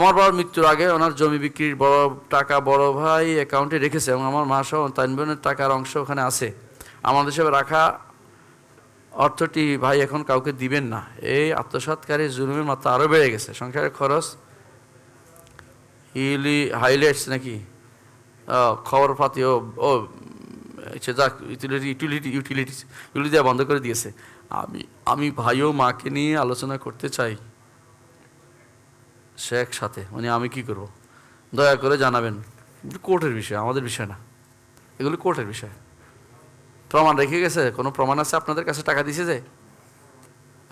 আমার বাবার মৃত্যুর আগে ওনার জমি বিক্রির বড় টাকা বড় ভাই অ্যাকাউন্টে রেখেছে এবং আমার মা সহ তাই বোনের টাকার অংশ ওখানে আছে। আমাদের হিসেবে রাখা অর্থটি ভাই এখন কাউকে দিবেন না। এই আত্মসাৎকারী জুলুমের মাত্রা আরও বেড়ে গেছে। সংসারের খরচ হাইলাইটস নাকি খবর পাতি ও যাক ইউটিলিটিস এগুলি দেওয়া বন্ধ করে দিয়েছে। আমি ভাই ও মাকে নিয়ে আলোচনা করতে চাই শেখ সাথে, মানে আমি কি করব দয়া করে জানাবেন। কোর্টের বিষয়, আমাদের বিষয় না, এগুলি কোর্টের বিষয়। প্রমাণ রেখে গেছে, কোনো প্রমাণ আছে আপনাদের কাছে টাকা দিছে যে,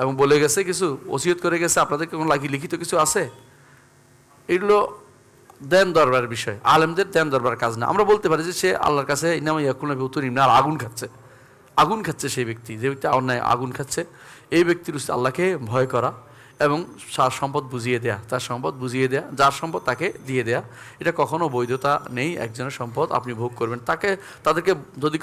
এবং বলে গেছে কিছু ওসিয়ত করে গেছে, আপনাদের কোনো লিখিত কিছু আছে? এগুলো দেন দরবারের বিষয়, আলেমদের দেন দরবার কাজ না। আমরা বলতে পারি যে সে আল্লাহর কাছে আর আগুন খাচ্ছে সেই ব্যক্তি, যে ব্যক্তি অন্যায় আগুন খাচ্ছে, এই ব্যক্তির উচিত আল্লাহকে ভয় করা এবং তার সম্পদ বুঝিয়ে দেয়া, যার সম্পদ তাকে দিয়ে দেয়া। এটা কখনো বৈধতা নেই। একজনের সম্পদ আপনি ভোগ করবেন, তাদেরকে যদি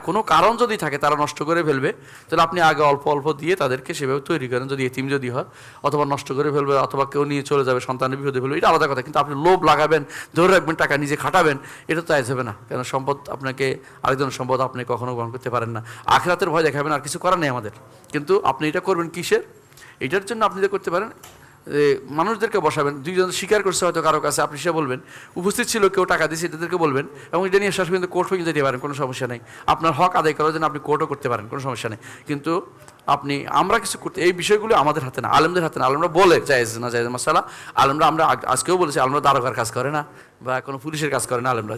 কোনো কারণ যদি থাকে তারা নষ্ট করে ফেলবে, তাহলে আপনি আগে অল্প অল্প দিয়ে তাদেরকে সেভাবে তৈরি করেন। যদি এতিম যদি হয়, অথবা নষ্ট করে ফেলবে, অথবা কেউ নিয়ে চলে যাবে, সন্তানের বিপদে ফেলবে, এটা আলাদা কথা। কিন্তু আপনি লোভ লাগাবেন, ধরে রাখবেন, টাকা নিজে খাটাবেন, এটা তো হবে না। কেন সম্পদ আপনাকে, আরেকজনের সম্পদ আপনি কখনো গ্রহণ করতে পারেন না। আখিরাতের ভয় দেখাবেন, আর কিছু করার নেই আমাদের। কিন্তু আপনি এটা করবেন কিসের? এটার জন্য আপনি যে করতে পারেন, মানুষদেরকে বসাবেন, দুইজন স্বীকার করছে হয়তো কারো কাছে, আপনি সে বলবেন, উপস্থিত ছিল কেউ টাকা দিয়েছে, এদেরকে বলবেন, এবং এটা নিয়ে শেষ পর্যন্ত কোর্ট পর্যন্ত যেতে পারেন, কোনো সমস্যা নেই। আপনার হক আদায় করার জন্য আপনি কোর্টও করতে পারেন, কোনো সমস্যা নেই। কিন্তু আমরা কিছু করতে, এই বিষয়গুলো আমাদের হাতে না, আলেমদের হাতে না। আলেমরা বলে জায়েজ না জায়েজ মাসালা, আমরা আজকেও বলেছি, আলেমরা দারোগার কাজ করে না বা কোনো পুলিশের কাজ করে না। আলেমরা